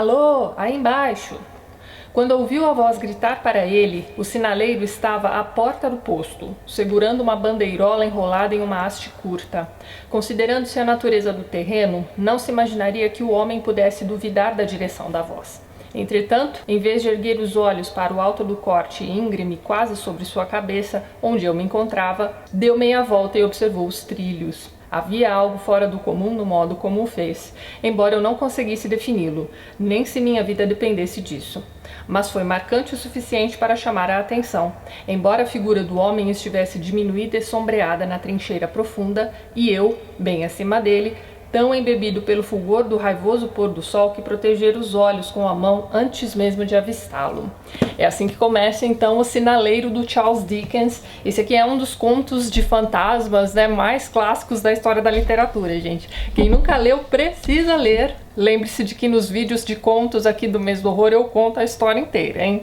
Alô, aí embaixo! Quando ouviu a voz gritar para ele, o sinaleiro estava à porta do posto, segurando uma bandeirola enrolada em uma haste curta. Considerando-se a natureza do terreno, não se imaginaria que o homem pudesse duvidar da direção da voz. Entretanto, em vez de erguer os olhos para o alto do corte íngreme quase sobre sua cabeça, onde eu me encontrava, deu meia volta e observou os trilhos. Havia algo fora do comum no modo como o fez, embora eu não conseguisse defini-lo, nem se minha vida dependesse disso. Mas foi marcante o suficiente para chamar a atenção, embora a figura do homem estivesse diminuída e sombreada na trincheira profunda, e eu, bem acima dele, tão embebido pelo fulgor do raivoso pôr do sol que proteger os olhos com a mão antes mesmo de avistá-lo. É assim que começa então o Sinaleiro do Charles Dickens. Esse aqui é um dos contos de fantasmas, né, mais clássicos da história da literatura, gente. Quem nunca leu precisa ler. Lembre-se de que nos vídeos de contos aqui do Mês do Horror eu conto a história inteira, hein?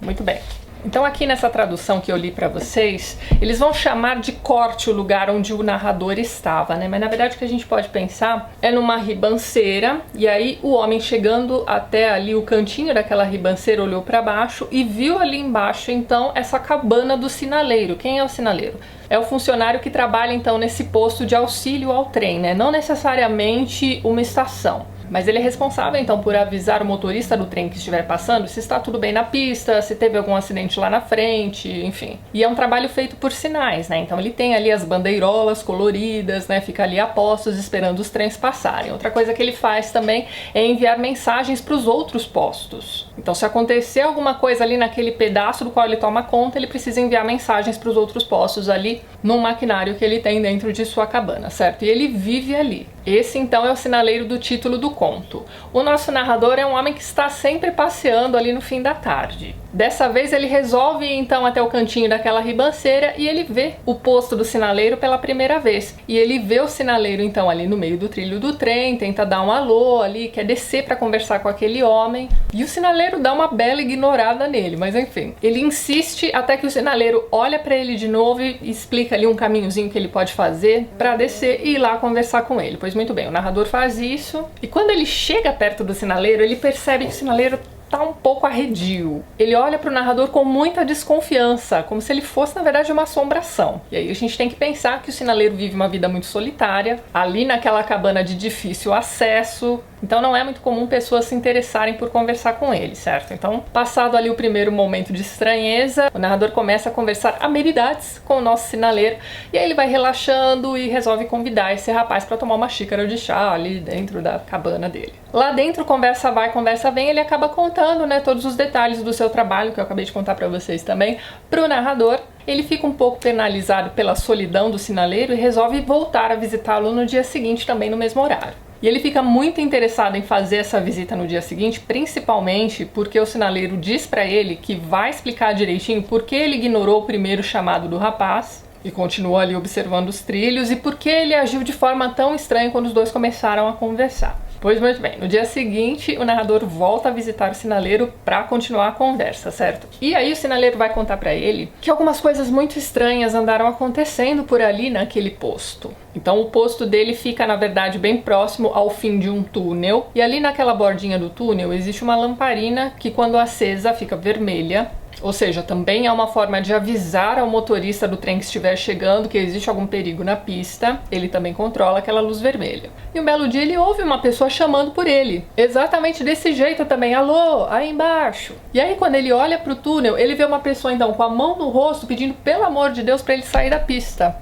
Muito bem. Então aqui nessa tradução que eu li para vocês, eles vão chamar de corte o lugar onde o narrador estava, né? Mas na verdade o que a gente pode pensar é numa ribanceira, e aí o homem chegando até ali o cantinho daquela ribanceira olhou para baixo e viu ali embaixo então essa cabana do sinaleiro. Quem é o sinaleiro? É o funcionário que trabalha então nesse posto de auxílio ao trem, né? Não necessariamente uma estação. Mas ele é responsável então por avisar o motorista do trem que estiver passando se está tudo bem na pista, se teve algum acidente lá na frente, enfim. E é um trabalho feito por sinais, né? Então ele tem ali as bandeirolas coloridas, né? Fica ali a postos esperando os trens passarem. Outra coisa que ele faz também é enviar mensagens para os outros postos. Então se acontecer alguma coisa ali naquele pedaço do qual ele toma conta, ele precisa enviar mensagens para os outros postos ali num maquinário que ele tem dentro de sua cabana, certo? E ele vive ali. Esse então é o sinaleiro do título do conto. O nosso narrador é um homem que está sempre passeando ali no fim da tarde. Dessa vez ele resolve ir então até o cantinho daquela ribanceira e ele vê o posto do sinaleiro pela primeira vez. E ele vê o sinaleiro então ali no meio do trilho do trem, tenta dar um alô ali, quer descer para conversar com aquele homem. E o sinaleiro dá uma bela ignorada nele, mas enfim. Ele insiste até que o sinaleiro olha para ele de novo e explica ali um caminhozinho que ele pode fazer para descer e ir lá conversar com ele. Pois muito bem, o narrador faz isso e quando ele chega perto do sinaleiro, ele percebe que o sinaleiro tá um pouco arredio. Ele olha para o narrador com muita desconfiança, como se ele fosse, na verdade, uma assombração. E aí a gente tem que pensar que o sinaleiro vive uma vida muito solitária, ali naquela cabana de difícil acesso, então não é muito comum pessoas se interessarem por conversar com ele, certo? Então, passado ali o primeiro momento de estranheza, o narrador começa a conversar amenidades com o nosso sinaleiro, e aí ele vai relaxando e resolve convidar esse rapaz para tomar uma xícara de chá ali dentro da cabana dele. Lá dentro, conversa vai, conversa vem, ele acaba contando, né, todos os detalhes do seu trabalho, que eu acabei de contar para vocês também, pro narrador. Ele fica um pouco penalizado pela solidão do sinaleiro e resolve voltar a visitá-lo no dia seguinte, também no mesmo horário. E ele fica muito interessado em fazer essa visita no dia seguinte, principalmente porque o sinaleiro diz para ele que vai explicar direitinho por que ele ignorou o primeiro chamado do rapaz e continuou ali observando os trilhos e por que ele agiu de forma tão estranha quando os dois começaram a conversar. Pois muito bem, no dia seguinte o narrador volta a visitar o sinaleiro para continuar a conversa, certo? E aí o sinaleiro vai contar para ele que algumas coisas muito estranhas andaram acontecendo por ali naquele posto. Então o posto dele fica, na verdade, bem próximo ao fim de um túnel, e ali naquela bordinha do túnel existe uma lamparina que, quando acesa, fica vermelha. Ou seja, também é uma forma de avisar ao motorista do trem que estiver chegando que existe algum perigo na pista. Ele também controla aquela luz vermelha. E um belo dia ele ouve uma pessoa chamando por ele. Exatamente desse jeito também. Alô, aí embaixo. E aí quando ele olha para o túnel, ele vê uma pessoa então com a mão no rosto pedindo pelo amor de Deus para ele sair da pista.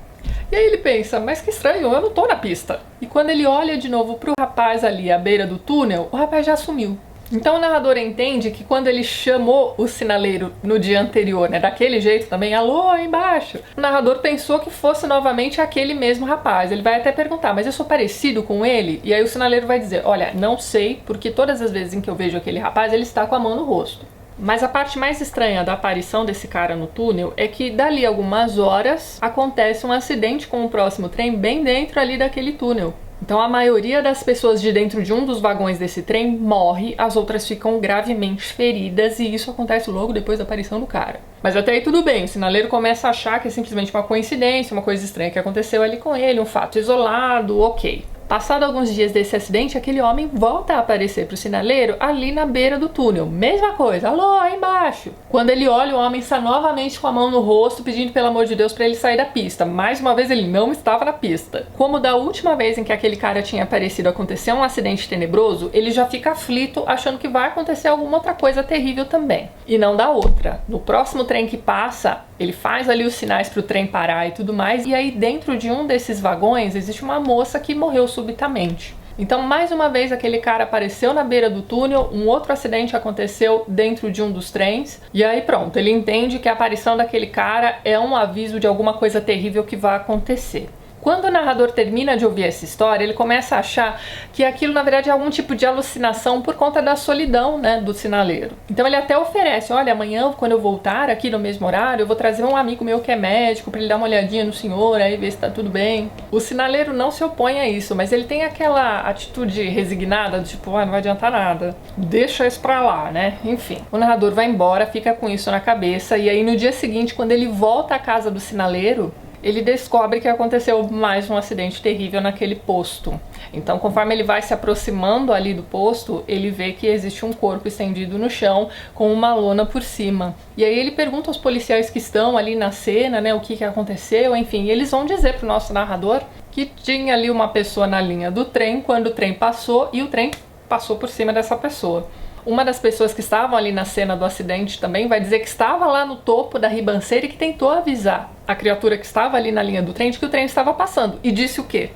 E aí ele pensa, mas que estranho, eu não tô na pista. E quando ele olha de novo pro rapaz ali à beira do túnel, o rapaz já sumiu. Então o narrador entende que quando ele chamou o sinaleiro no dia anterior, né, daquele jeito também, alô, aí embaixo, o narrador pensou que fosse novamente aquele mesmo rapaz. Ele vai até perguntar, mas eu sou parecido com ele? E aí o sinaleiro vai dizer, olha, não sei, porque todas as vezes em que eu vejo aquele rapaz, ele está com a mão no rosto. Mas a parte mais estranha da aparição desse cara no túnel é que dali a algumas horas acontece um acidente com o próximo trem bem dentro ali daquele túnel. Então a maioria das pessoas de dentro de um dos vagões desse trem morre, as outras ficam gravemente feridas e isso acontece logo depois da aparição do cara. Mas até aí tudo bem, o sinaleiro começa a achar que é simplesmente uma coincidência, uma coisa estranha que aconteceu ali com ele, um fato isolado, ok. Passado alguns dias desse acidente, aquele homem volta a aparecer para o sinaleiro ali na beira do túnel. Mesma coisa, alô, aí embaixo. Quando ele olha, o homem está novamente com a mão no rosto, pedindo pelo amor de Deus para ele sair da pista. Mais uma vez, ele não estava na pista. Como da última vez em que aquele cara tinha aparecido aconteceu um acidente tenebroso, ele já fica aflito, achando que vai acontecer alguma outra coisa terrível também. E não dá outra. No próximo trem que passa, ele faz ali os sinais para o trem parar e tudo mais, e aí dentro de um desses vagões existe uma moça que morreu subitamente. Então, mais uma vez, aquele cara apareceu na beira do túnel, um outro acidente aconteceu dentro de um dos trens, e aí pronto, ele entende que a aparição daquele cara é um aviso de alguma coisa terrível que vai acontecer. Quando o narrador termina de ouvir essa história, ele começa a achar que aquilo na verdade é algum tipo de alucinação por conta da solidão, né, do sinaleiro. Então ele até oferece, olha, amanhã quando eu voltar aqui no mesmo horário, eu vou trazer um amigo meu que é médico para ele dar uma olhadinha no senhor, aí ver se tá tudo bem. O sinaleiro não se opõe a isso, mas ele tem aquela atitude resignada, do tipo, não vai adiantar nada, deixa isso pra lá, né? Enfim, o narrador vai embora, fica com isso na cabeça, e aí no dia seguinte, quando ele volta à casa do sinaleiro, ele descobre que aconteceu mais um acidente terrível naquele posto. Então, conforme ele vai se aproximando ali do posto, ele vê que existe um corpo estendido no chão com uma lona por cima. E aí ele pergunta aos policiais que estão ali na cena, né, o que aconteceu, enfim, e eles vão dizer pro nosso narrador que tinha ali uma pessoa na linha do trem quando o trem passou e o trem passou por cima dessa pessoa. Uma das pessoas que estavam ali na cena do acidente também vai dizer que estava lá no topo da ribanceira e que tentou avisar a criatura que estava ali na linha do trem de que o trem estava passando. E disse o quê?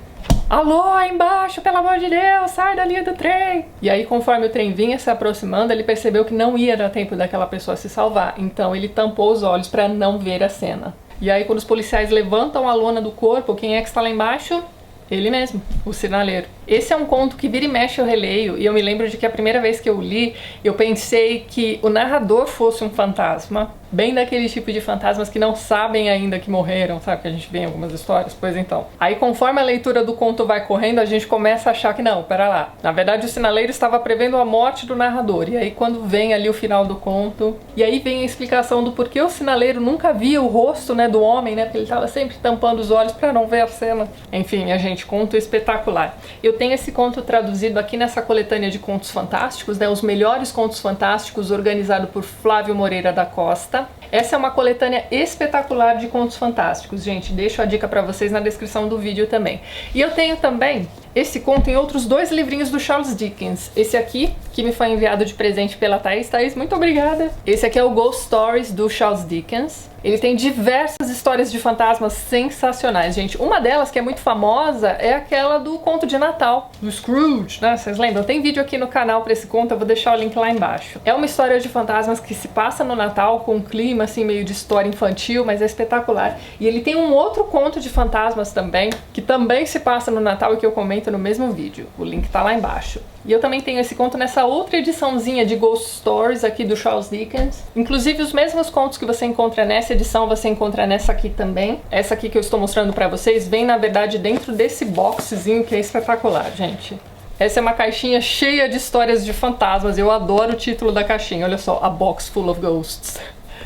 Alô, aí embaixo, pelo amor de Deus, sai da linha do trem! E aí, conforme o trem vinha se aproximando, ele percebeu que não ia dar tempo daquela pessoa se salvar. Então ele tampou os olhos para não ver a cena. E aí, quando os policiais levantam a lona do corpo, quem é que está lá embaixo? Ele mesmo, o sinaleiro. Esse é um conto que vira e mexe eu releio, e eu me lembro de que a primeira vez que eu li, eu pensei que o narrador fosse um fantasma, bem daquele tipo de fantasmas que não sabem ainda que morreram, sabe? Que a gente vê em algumas histórias, pois então. Aí conforme a leitura do conto vai correndo, a gente começa a achar que não, pera lá. Na verdade o sinaleiro estava prevendo a morte do narrador, e aí quando vem ali o final do conto, e aí vem a explicação do porquê o sinaleiro nunca via o rosto, né, do homem, né? Porque ele estava sempre tampando os olhos para não ver a cena. Enfim, a gente, conto espetacular. Eu tenho esse conto traduzido aqui nessa coletânea de contos fantásticos, né, os melhores contos fantásticos, organizado por Flávio Moreira da Costa. Essa é uma coletânea espetacular de contos fantásticos, gente, deixo a dica pra vocês na descrição do vídeo também. E eu tenho também esse conto em outros 2 livrinhos do Charles Dickens. Esse aqui, que me foi enviado de presente pela Thaís. Thaís, muito obrigada! Esse aqui é o Ghost Stories do Charles Dickens. Ele tem diversas histórias de fantasmas sensacionais, gente. Uma delas, que é muito famosa, é aquela do conto de Natal, do Scrooge, né? Vocês lembram? Tem vídeo aqui no canal pra esse conto, eu vou deixar o link lá embaixo. É uma história de fantasmas que se passa no Natal, com um clima, assim, meio de história infantil, mas é espetacular. E ele tem um outro conto de fantasmas também, que também se passa no Natal e que eu comento no mesmo vídeo. O link tá lá embaixo. E eu também tenho esse conto nessa outra ediçãozinha de Ghost Stories aqui do Charles Dickens. Inclusive os mesmos contos que você encontra nessa edição, você encontra nessa aqui também. Essa aqui que eu estou mostrando pra vocês vem, na verdade, dentro desse boxzinho que é espetacular, gente. Essa é uma caixinha cheia de histórias de fantasmas. Eu adoro o título da caixinha. Olha só, A Box Full of Ghosts.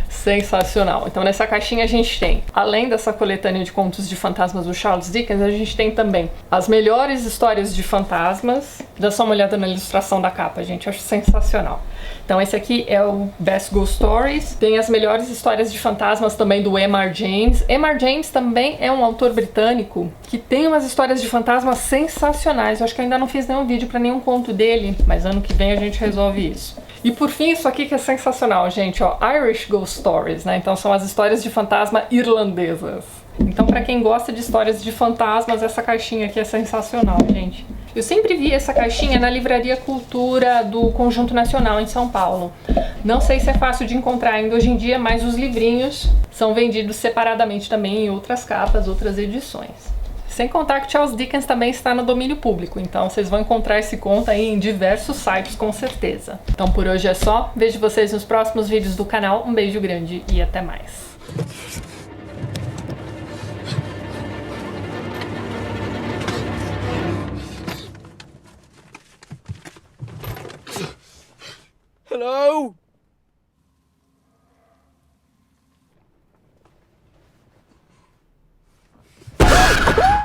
Sensacional. Então nessa caixinha a gente tem, além dessa coletânea de contos de fantasmas do Charles Dickens, a gente tem também as melhores histórias de fantasmas. Dá só uma olhada na ilustração da capa, gente, eu acho sensacional. Então esse aqui é o Best Ghost Stories. Tem as melhores histórias de fantasmas também do M.R. James. M.R. James também é um autor britânico que tem umas histórias de fantasmas sensacionais. Eu acho que eu ainda não fiz nenhum vídeo para nenhum conto dele, mas ano que vem a gente resolve isso. E por fim, isso aqui que é sensacional, gente, ó, Irish Ghost Stories, né? Então são as histórias de fantasma irlandesas. Então pra quem gosta de histórias de fantasmas, essa caixinha aqui é sensacional, gente. Eu sempre vi essa caixinha na Livraria Cultura do Conjunto Nacional em São Paulo. Não sei se é fácil de encontrar ainda hoje em dia, mas os livrinhos são vendidos separadamente também em outras capas, outras edições. Sem contar que Charles Dickens também está no domínio público, então vocês vão encontrar esse conto aí em diversos sites com certeza. Então por hoje é só, vejo vocês nos próximos vídeos do canal, um beijo grande e até mais.